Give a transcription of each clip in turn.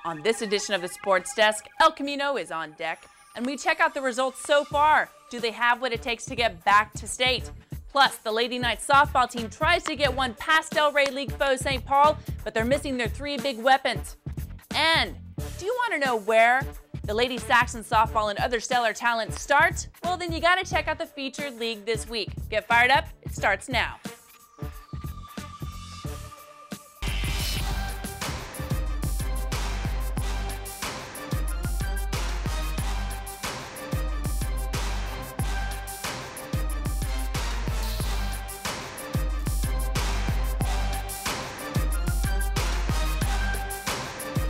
On this edition of the Sports Desk, El Camino is on deck, and we check out the results so far. Do they have what it takes to get back to state? Plus, the Lady Knights softball team tries to get one past Del Rey League foe St. Paul, but they're missing their three big weapons. And do you want to know where the Lady Saxon softball and other stellar talents start? Well, then you got to check out the featured league this week. Get fired up, it starts now.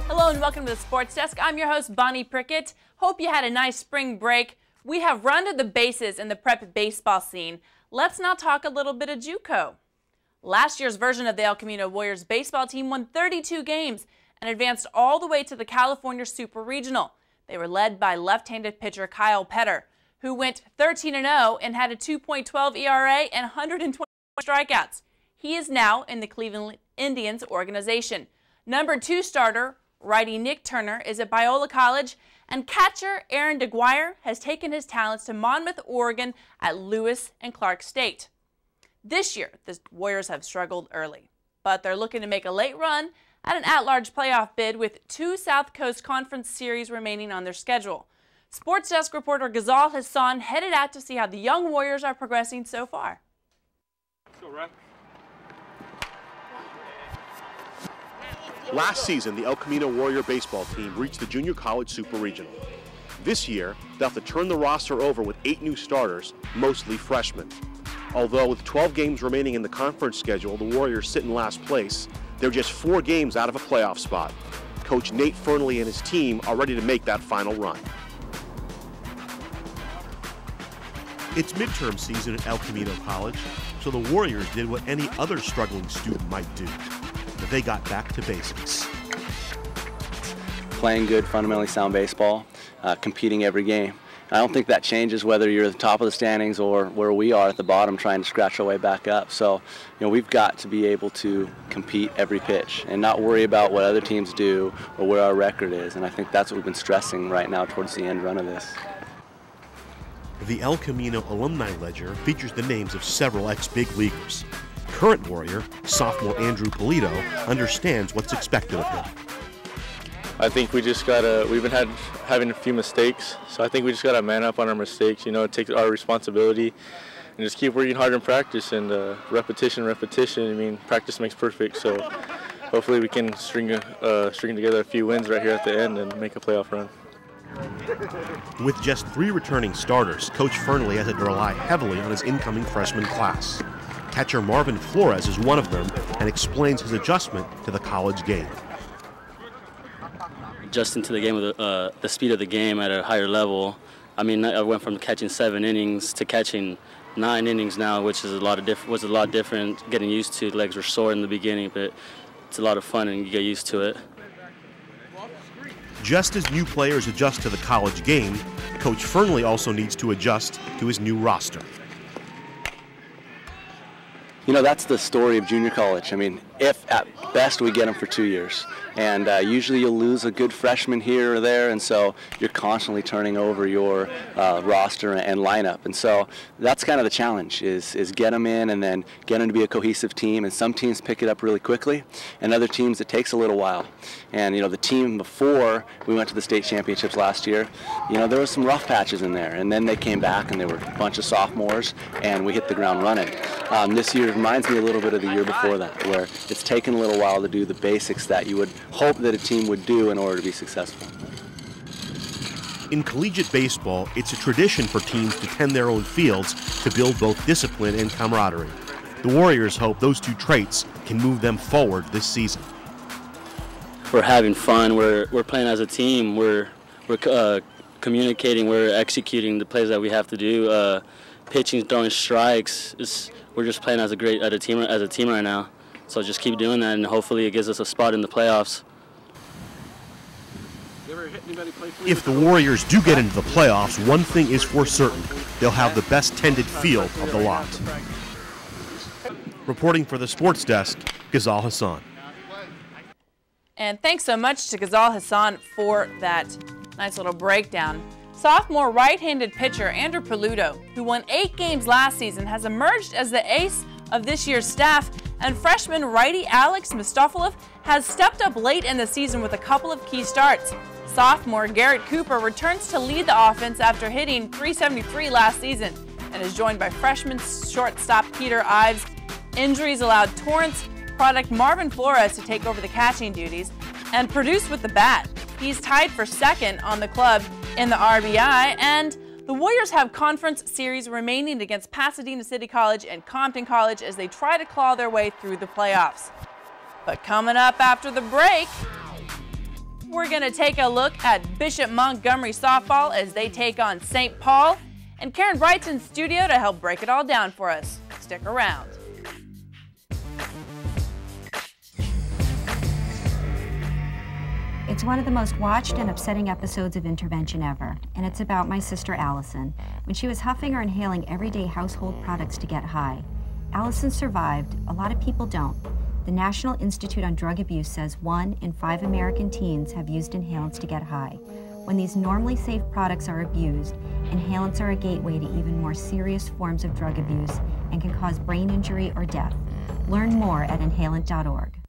Hello and welcome to the Sports Desk. I'm your host, Bonnie Prickitt. Hope you had a nice spring break. We have run to the bases in the prep baseball scene. Let's now talk a little bit of JUCO. Last year's version of the El Camino Warriors baseball team won 32 games and advanced all the way to the California Super Regional. They were led by left-handed pitcher Kyle Petter, who went 13-0 and had a 2.12 ERA and 120 strikeouts. He is now in the Cleveland Indians organization. Number 2 starter, righty Nick Turner, is at Biola College, and catcher Aaron DeGuire has taken his talents to Monmouth, Oregon at Lewis and Clark State. This year, the Warriors have struggled early, but they're looking to make a late run at an at-large playoff bid with 2 South Coast Conference series remaining on their schedule. Sports Desk reporter Ghazal Hassan headed out to see how the young Warriors are progressing so far. Let's go, Rex. Last season, the El Camino Warrior baseball team reached the Junior College Super Regional. This year, they'll have to turn the roster over with 8 new starters, mostly freshmen. Although with 12 games remaining in the conference schedule, the Warriors sit in last place, they're just 4 games out of a playoff spot. Coach Nate Fernley and his team are ready to make that final run. It's midterm season at El Camino College, so the Warriors did what any other struggling student might do. They got back to basics. Playing good, fundamentally sound baseball, competing every game. I don't think that changes whether you're at the top of the standings or where we are at the bottom trying to scratch our way back up. So, we've got to be able to compete every pitch and not worry about what other teams do or where our record is. And I think that's what we've been stressing right now towards the end run of this. The El Camino alumni ledger features the names of several ex-big leaguers. Current Warrior, sophomore Andrew Polito, understands what's expected of him. I think we just we've been having a few mistakes, so I think we just gotta man up on our mistakes, take our responsibility and just keep working hard in practice and repetition. I mean, practice makes perfect, so hopefully we can string together a few wins right here at the end and make a playoff run. With just 3 returning starters, Coach Fernley has had to rely heavily on his incoming freshman class. Catcher Marvin Flores is one of them and explains his adjustment to the college game. Adjusting to the game with the speed of the game at a higher level. I mean, I went from catching 7 innings to catching 9 innings now, which is was a lot different. Getting used to, legs were sore in the beginning, but it's a lot of fun and you get used to it. Just as new players adjust to the college game, Coach Fernley also needs to adjust to his new roster. That's the story of junior college. I mean, if at best we get them for 2 years. And usually you'll lose a good freshman here or there, and so you're constantly turning over your roster and lineup. And so that's kind of the challenge, is get them in and then get them to be a cohesive team. And some teams pick it up really quickly, and other teams it takes a little while. And, the team before we went to the state championships last year, there was some rough patches in there. And then they came back, and they were a bunch of sophomores, and we hit the ground running. This year reminds me a little bit of the year before that, where it's taken a little while to do the basics that you would hope that a team would do in order to be successful. In collegiate baseball, it's a tradition for teams to tend their own fields to build both discipline and camaraderie. The Warriors hope those 2 traits can move them forward this season. We're having fun. We're playing as a team. We're communicating. We're executing the plays that we have to do. Pitching, throwing strikes. We're just playing as a team right now. So just keep doing that, and hopefully it gives us a spot in the playoffs. If the Warriors do get into the playoffs, one thing is for certain. They'll have the best tended field of the lot. Reporting for the Sports Desk, Ghazal Hassan. And thanks so much to Ghazal Hassan for that nice little breakdown. Sophomore right-handed pitcher Andrew Peludo, who won 8 games last season, has emerged as the ace of this year's staff, and freshman righty Alex Mustafalov has stepped up late in the season with a couple of key starts. Sophomore Garrett Cooper returns to lead the offense after hitting .373 last season and is joined by freshman shortstop Peter Ives. Injuries allowed Torrance product Marvin Flores to take over the catching duties and produce with the bat. He's tied for second on the club in the RBI, and the Warriors have conference series remaining against Pasadena City College and Compton College as they try to claw their way through the playoffs. But coming up after the break, we're going to take a look at Bishop Montgomery softball as they take on St. Paul, and Karen Bright's in studio to help break it all down for us. Stick around. It's one of the most watched and upsetting episodes of Intervention ever, and it's about my sister Allison. When she was huffing or inhaling everyday household products to get high. Allison survived. A lot of people don't. The National Institute on Drug Abuse says 1 in 5 American teens have used inhalants to get high. When these normally safe products are abused, inhalants are a gateway to even more serious forms of drug abuse and can cause brain injury or death. Learn more at inhalant.org.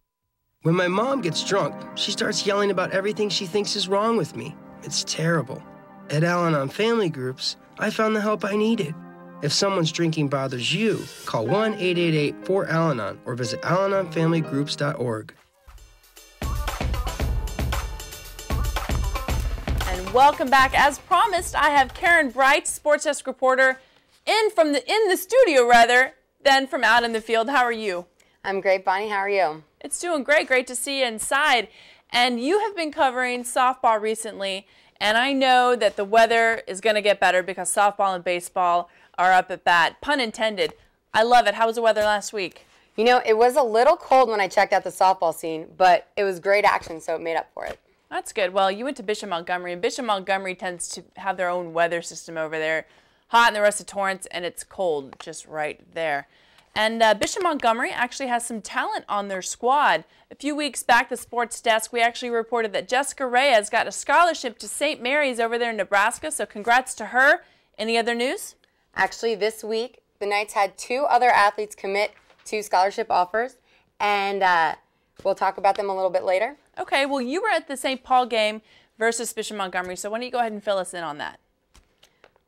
When my mom gets drunk, she starts yelling about everything she thinks is wrong with me. It's terrible. At Al-Anon Family Groups, I found the help I needed. If someone's drinking bothers you, call 1-888-4-AL-ANON or visit alanonfamilygroups.org. And welcome back. As promised, I have Karen Bright, Sportsdesk reporter, in the studio than from out in the field. How are you? I'm great, Bonnie. How are you? It's doing great. Great to see you inside. And you have been covering softball recently, and I know that the weather is going to get better because softball and baseball are up at bat. Pun intended. I love it. How was the weather last week? You know, it was a little cold when I checked out the softball scene, but it was great action, so it made up for it. That's good. Well, you went to Bishop Montgomery, and Bishop Montgomery tends to have their own weather system over there. Hot in the rest of Torrance, and it's cold just right there. And Bishop Montgomery actually has some talent on their squad. A few weeks back, the Sports Desk, we actually reported that Jessica Reyes got a scholarship to St. Mary's over there in Nebraska, so congrats to her. Any other news? Actually, this week, the Knights had 2 other athletes commit to scholarship offers, and we'll talk about them a little bit later. Okay, well, you were at the St. Paul game versus Bishop Montgomery, so why don't you go ahead and fill us in on that?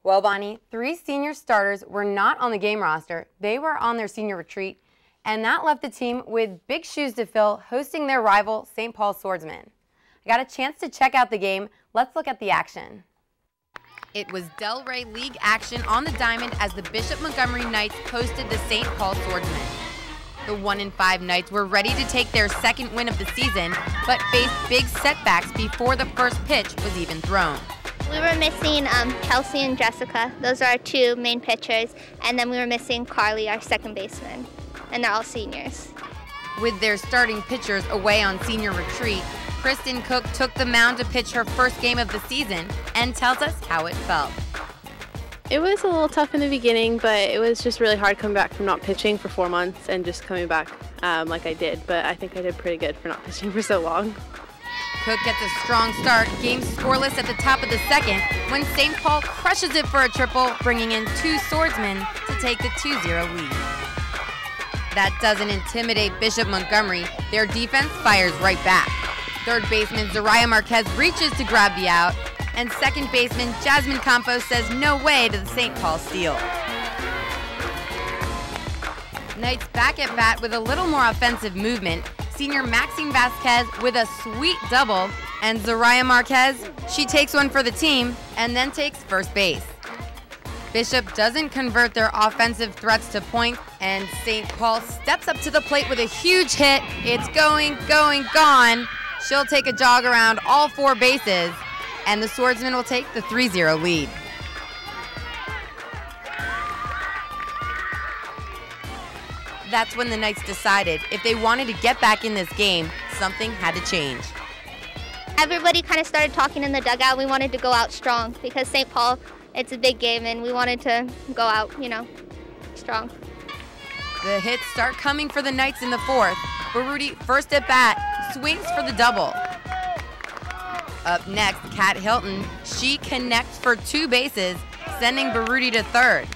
Well, Bonnie, 3 senior starters were not on the game roster. They were on their senior retreat, and that left the team with big shoes to fill, hosting their rival, St. Paul Swordsmen. I got a chance to check out the game. Let's look at the action. It was Delray League action on the diamond as the Bishop Montgomery Knights hosted the St. Paul Swordsmen. The 1 in 5 Knights were ready to take their second win of the season, but faced big setbacks before the first pitch was even thrown. We were missing Kelsey and Jessica. Those are our 2 main pitchers. And then we were missing Carly, our second baseman. And they're all seniors. With their starting pitchers away on senior retreat, Kristen Cook took the mound to pitch her first game of the season and tells us how it felt. It was a little tough in the beginning, but it was just really hard coming back from not pitching for 4 months and just coming back like I did. But I think I did pretty good for not pitching for so long. Cook gets a strong start, game scoreless at the top of the second, when St. Paul crushes it for a triple, bringing in 2 swordsmen to take the 2-0 lead. That doesn't intimidate Bishop Montgomery. Their defense fires right back. Third baseman Zariah Marquez reaches to grab the out, and second baseman Jasmine Campos says no way to the St. Paul steal. Knights back at bat with a little more offensive movement. Senior Maxine Vasquez with a sweet double, and Zariah Marquez, she takes one for the team and then takes first base. Bishop doesn't convert their offensive threats to points, and St. Paul steps up to the plate with a huge hit. It's going, gone. She'll take a jog around all 4 bases, and the Swordsmen will take the 3-0 lead. That's when the Knights decided if they wanted to get back in this game, something had to change. Everybody kind of started talking in the dugout. We wanted to go out strong because St. Paul, it's a big game, and we wanted to go out, strong. The hits start coming for the Knights in the 4th. Baruti first at bat, swings for the double. Up next, Kat Hilton. She connects for 2 bases, sending Baruti to third.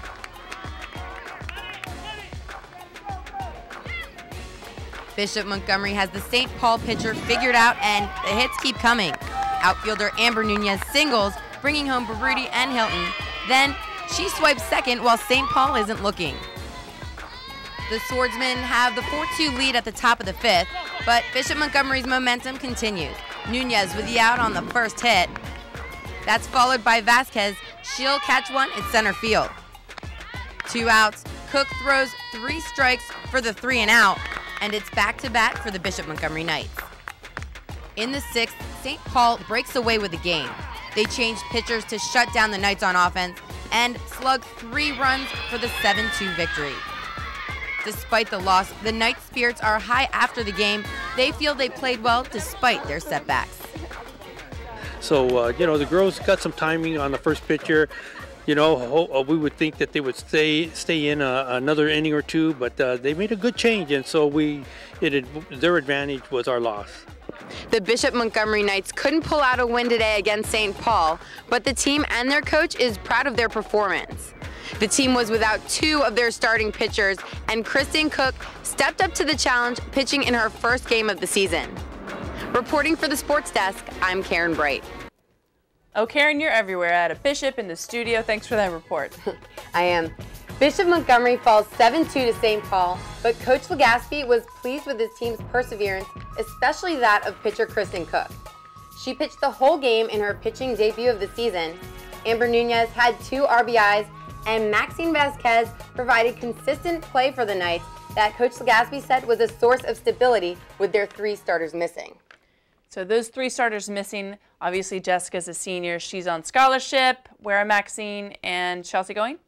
Bishop Montgomery has the St. Paul pitcher figured out, and the hits keep coming. Outfielder Amber Nunez singles, bringing home Baruti and Hilton. Then she swipes second while St. Paul isn't looking. The Swordsmen have the 4-2 lead at the top of the 5th, but Bishop Montgomery's momentum continues. Nunez with the out on the first hit. That's followed by Vasquez. She'll catch one in center field. 2 outs. Cook throws 3 strikes for the 3 and out, and it's back-to-back for the Bishop Montgomery Knights. In the 6th, St. Paul breaks away with the game. They changed pitchers to shut down the Knights on offense and slugged 3 runs for the 7-2 victory. Despite the loss, the Knights' spirits are high after the game. They feel they played well despite their setbacks. So, the girls got some timing on the first pitcher. We would think that they would stay in another inning or 2, but they made a good change, and so their advantage was our loss. The Bishop Montgomery Knights couldn't pull out a win today against St. Paul, but the team and their coach is proud of their performance. The team was without 2 of their starting pitchers, and Kristen Cook stepped up to the challenge, pitching in her first game of the season. Reporting for the Sports Desk, I'm Karen Bright. Oh, Karen, you're everywhere. At a Bishop in the studio. Thanks for that report. I am. Bishop Montgomery falls 7-2 to St. Paul, but Coach Legaspi was pleased with his team's perseverance, especially that of pitcher Kristen Cook. She pitched the whole game in her pitching debut of the season. Amber Nunez had 2 RBIs, and Maxine Vasquez provided consistent play for the Knights that Coach Legaspi said was a source of stability with their 3 starters missing. So those 3 starters missing, obviously Jessica's a senior. She's on scholarship. Where are Maxine and Chelsea going?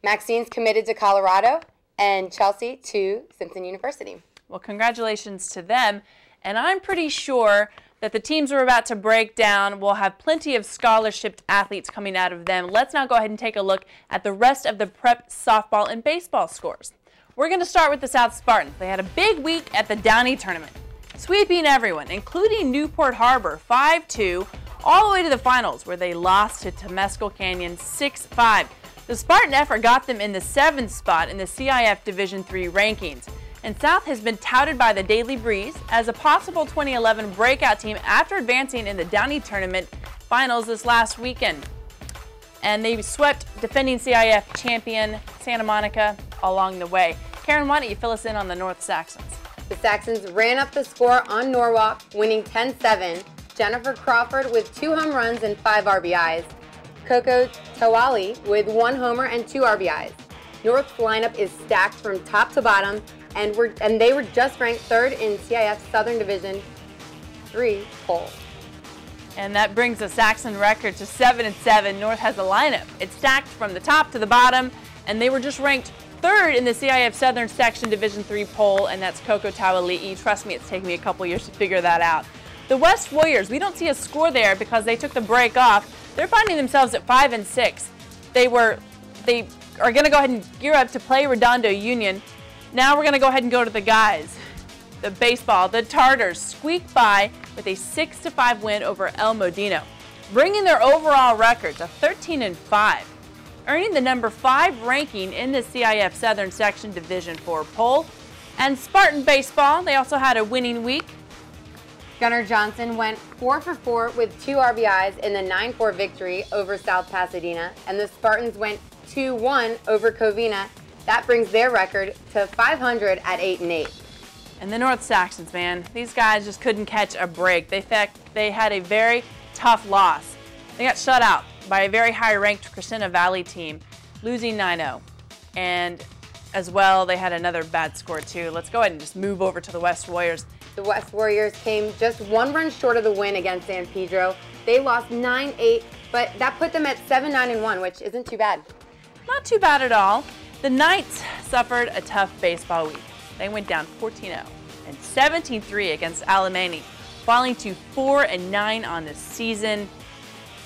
Maxine's committed to Colorado and Chelsea to Simpson University. Well, congratulations to them. And I'm pretty sure that the teams we're about to break down will have plenty of scholarship athletes coming out of them. Let's now go ahead and take a look at the rest of the prep softball and baseball scores. We're going to start with the South Spartans. They had a big week at the Downey tournament, sweeping everyone, including Newport Harbor 5-2, all the way to the finals, where they lost to Temescal Canyon 6-5. The Spartan effort got them in the 7th spot in the CIF Division III rankings. And South has been touted by the Daily Breeze as a possible 2011 breakout team after advancing in the Downey Tournament finals this last weekend. And they swept defending CIF champion Santa Monica along the way. Karen, why don't you fill us in on the North Saxons? The Saxons ran up the score on Norwalk, winning 10-7. Jennifer Crawford with 2 home runs and 5 RBIs. Coco Tawali with 1 homer and 2 RBIs. North's lineup is stacked from top to bottom, and they were just ranked 3rd in CIF Southern Division III poll. And that brings the Saxon record to 7-7. North has a lineup. It's stacked from the top to the bottom, and they were just ranked 3rd in the CIF Southern Section Division III poll, and that's Coco Tawali'i. Trust me, it's taken me a couple years to figure that out. The West Warriors, we don't see a score there because they took the break off. They're finding themselves at 5-6. They are going to go ahead and gear up to play Redondo Union. Now we're going to go ahead and go to the guys. The baseball, the Tartars squeaked by with a 6-5 win over El Modino, bringing their overall record to 13-5, earning the number 5 ranking in the CIF Southern Section Division IV poll. And Spartan baseball, they also had a winning week. Gunnar Johnson went 4-for-4 with 2 RBIs in the 9-4 victory over South Pasadena, and the Spartans went 2-1 over Covina. That brings their record to 500 at 8-8. And the North Saxons, man, these guys just couldn't catch a break. They had a very tough loss. They got shut out by a very high-ranked Cristina Valley team, losing 9-0. And as well, they had another bad score, too. Let's go ahead and just move over to the West Warriors. The West Warriors came just 1 run short of the win against San Pedro. They lost 9-8, but that put them at 7-9-1, which isn't too bad. Not too bad at all. The Knights suffered a tough baseball week. They went down 14-0 and 17-3 against Alemany, falling to 4-9 on the season.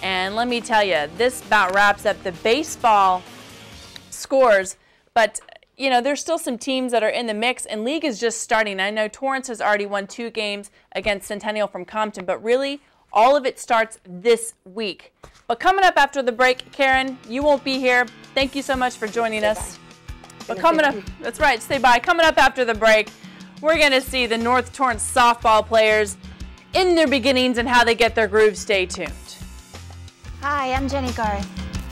And let me tell you, this about wraps up the baseball scores. But you know, there's still some teams that are in the mix, and league is just starting. I know Torrance has already won 2 games against Centennial from Compton, but really all of it starts this week. But coming up after the break, Karen, you won't be here. Thank you so much for joining us. But coming up, that's right, stay by. Coming up after the break, we're going to see the North Torrance softball players in their beginnings and how they get their groove. Stay tuned. Hi, I'm Jenny Garth.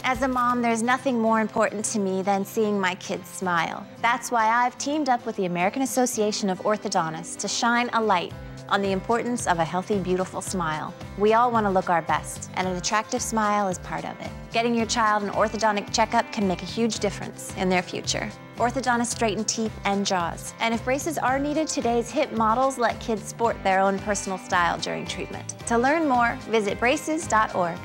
As a mom, there's nothing more important to me than seeing my kids smile. That's why I've teamed up with the American Association of Orthodontists to shine a light on the importance of a healthy, beautiful smile. We all want to look our best, and an attractive smile is part of it. Getting your child an orthodontic checkup can make a huge difference in their future. Orthodontists straighten teeth and jaws. And if braces are needed, today's hip models let kids sport their own personal style during treatment. To learn more, visit braces.org.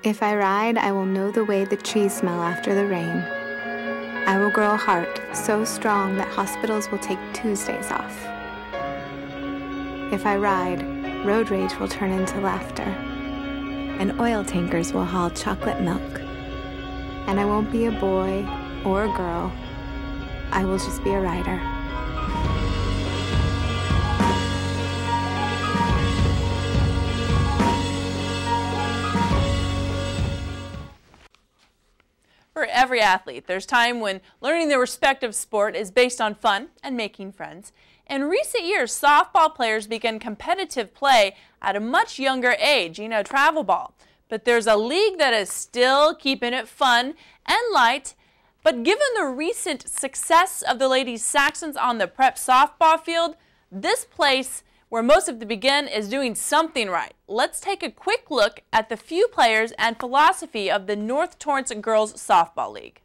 If I ride, I will know the way the trees smell after the rain. I will grow a heart so strong that hospitals will take Tuesdays off. If I ride, road rage will turn into laughter, and oil tankers will haul chocolate milk. And I won't be a boy or a girl. I will just be a rider. For every athlete, there's time when learning their respective sport is based on fun and making friends. In recent years, softball players began competitive play at a much younger age, you know, travel ball. But there's a league that is still keeping it fun and light. But given the recent success of the ladies Saxons on the prep softball field, this place where most of them begin is doing something right. Let's take a quick look at the few players and philosophy of the North Torrance Girls Softball League.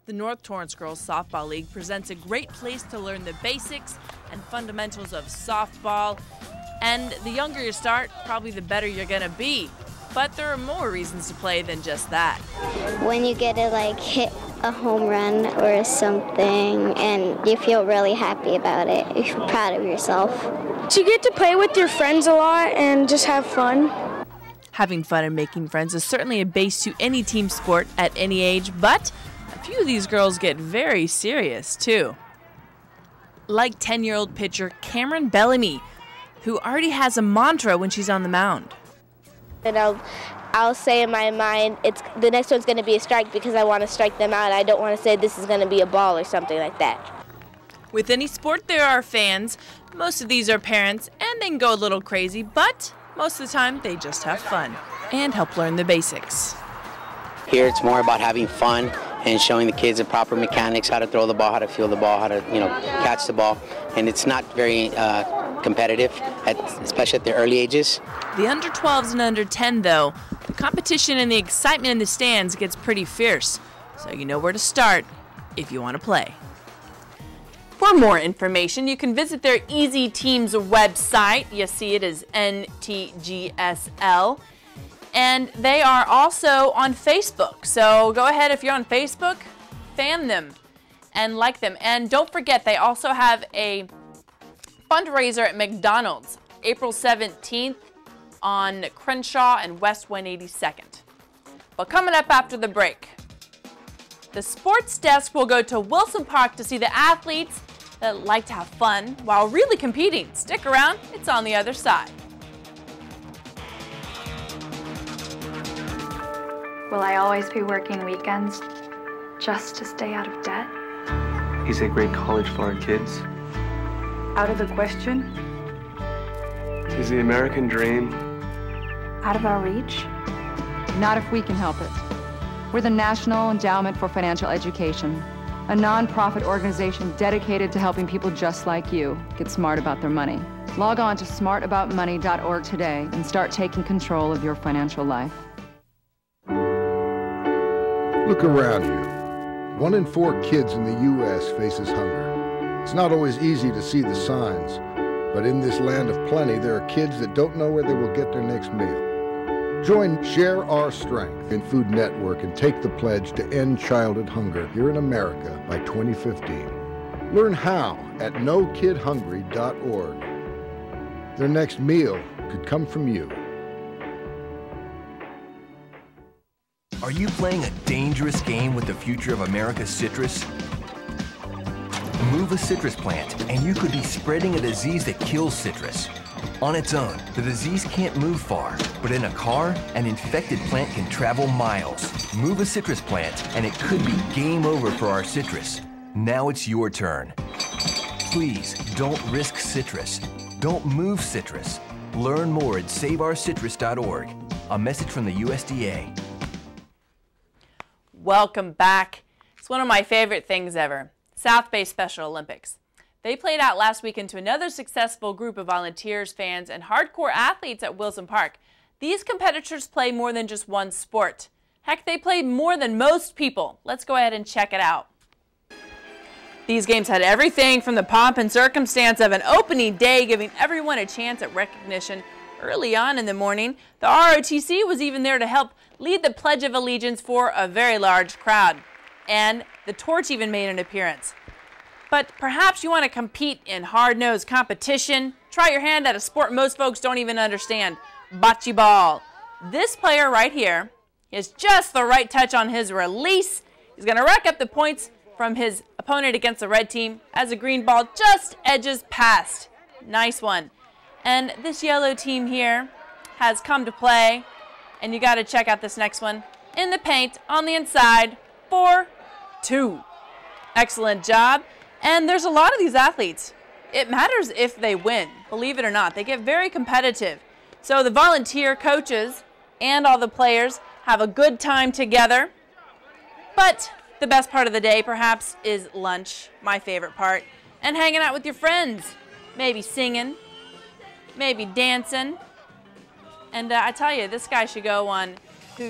The North Torrance Girls Softball League presents a great place to learn the basics and fundamentals of softball. And the younger you start, probably the better you're going to be. But there are more reasons to play than just that. When you get to like hit a home run or something and you feel really happy about it, you feel proud of yourself. So you get to play with your friends a lot and just have fun. Having fun and making friends is certainly a base to any team sport at any age, but a few of these girls get very serious too. Like 10-year-old pitcher Cameron Bellamy, who already has a mantra when she's on the mound. And I'll say in my mind, the next one's going to be a strike because I want to strike them out. I don't want to say this is going to be a ball or something like that. With any sport, there are fans. Most of these are parents, and they can go a little crazy, but most of the time, they just have fun and help learn the basics. Here, it's more about having fun and showing the kids the proper mechanics, how to throw the ball, how to feel the ball, how to catch the ball. And it's not very competitive, especially at the early ages. The under 12s and under 10, though, the competition and the excitement in the stands gets pretty fierce. So you know where to start if you want to play. For more information, you can visit their Easy Teams website. You see it is NTGSL. And they are also on Facebook. So go ahead, if you're on Facebook, fan them and like them. And don't forget, they also have a fundraiser at McDonald's, April 17th on Crenshaw and West 182nd. But coming up after the break, the sports desk will go to Wilson Park to see the athletes that like to have fun while really competing. Stick around, it's on the other side. Will I always be working weekends just to stay out of debt? Is a great college for our kids? Out of the question? Is the American dream Out of our reach? Not if we can help it. We're the National Endowment for Financial Education, a non-profit organization dedicated to helping people just like you get smart about their money. Log on to smartaboutmoney.org today and start taking control of your financial life. Look around you. 1 in 4 kids in the U.S. faces hunger. It's not always easy to see the signs, but in this land of plenty, there are kids that don't know where they will get their next meal. Join Share Our Strength in Food Network and take the pledge to end childhood hunger here in America by 2015. Learn how at NoKidHungry.org. Their next meal could come from you. Are you playing a dangerous game with the future of America's citrus? Move a citrus plant, and you could be spreading a disease that kills citrus. On its own, the disease can't move far, but in a car, an infected plant can travel miles. Move a citrus plant, and it could be game over for our citrus. Now it's your turn. Please, don't risk citrus. Don't move citrus. Learn more at saveourcitrus.org. A message from the USDA. Welcome back. It's one of my favorite things ever. South Bay Special Olympics. They played out last weekend to another successful group of volunteers, fans, and hardcore athletes at Wilson Park. These competitors play more than just one sport. Heck, they play more than most people. Let's go ahead and check it out. These games had everything from the pomp and circumstance of an opening day, giving everyone a chance at recognition early on in the morning. The ROTC was even there to help lead the Pledge of Allegiance for a very large crowd. And the torch even made an appearance. But perhaps you want to compete in hard-nosed competition. Try your hand at a sport most folks don't even understand, bocce ball. This player right here has just the right touch on his release. He's going to rack up the points from his opponent against the red team as the green ball just edges past. Nice one. And this yellow team here has come to play, and you got to check out this next one. In the paint, on the inside, 4-2. Excellent job. And there's a lot of these athletes. It matters if they win, believe it or not. They get very competitive. So the volunteer coaches and all the players have a good time together. But the best part of the day, perhaps, is lunch, my favorite part, and hanging out with your friends. Maybe singing, maybe dancing. And I tell you, this guy should go on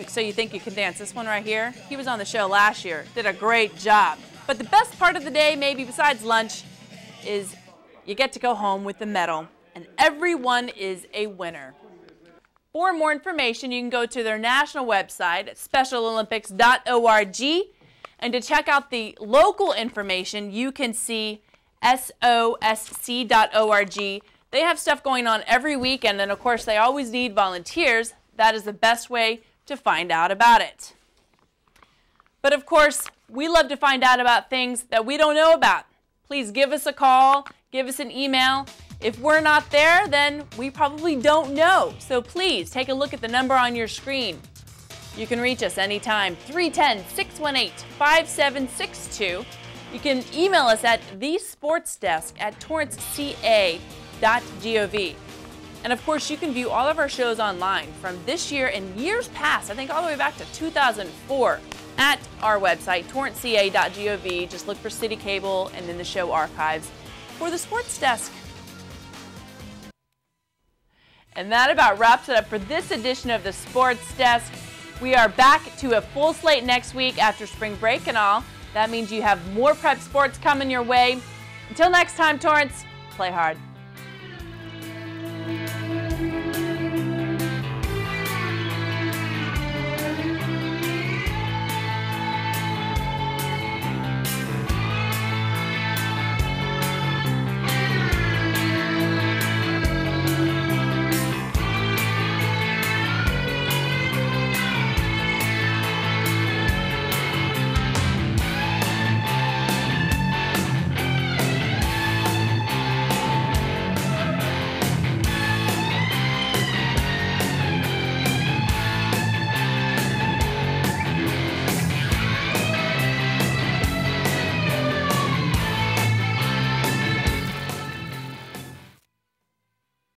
So You Think You Can Dance. This one right here, he was on the show last year, did a great job. But the best part of the day, maybe besides lunch, is you get to go home with the medal, and everyone is a winner. For more information, you can go to their national website at specialolympics.org, and to check out the local information, you can see sosc.org. They have stuff going on every weekend, and of course, they always need volunteers. That is the best way to find out about it. But of course, we love to find out about things that we don't know about. Please give us a call, give us an email. If we're not there, then we probably don't know. So please take a look at the number on your screen. You can reach us anytime, 310-618-5762. You can email us at thesportsdesk@torranceca.gov. And of course, you can view all of our shows online from this year and years past, I think all the way back to 2004, at our website, torranceca.gov. Just look for CitiCABLE and then the show archives for the Sports Desk. And that about wraps it up for this edition of the Sports Desk. We are back to a full slate next week after spring break and all. That means you have more prep sports coming your way. Until next time, Torrance, play hard.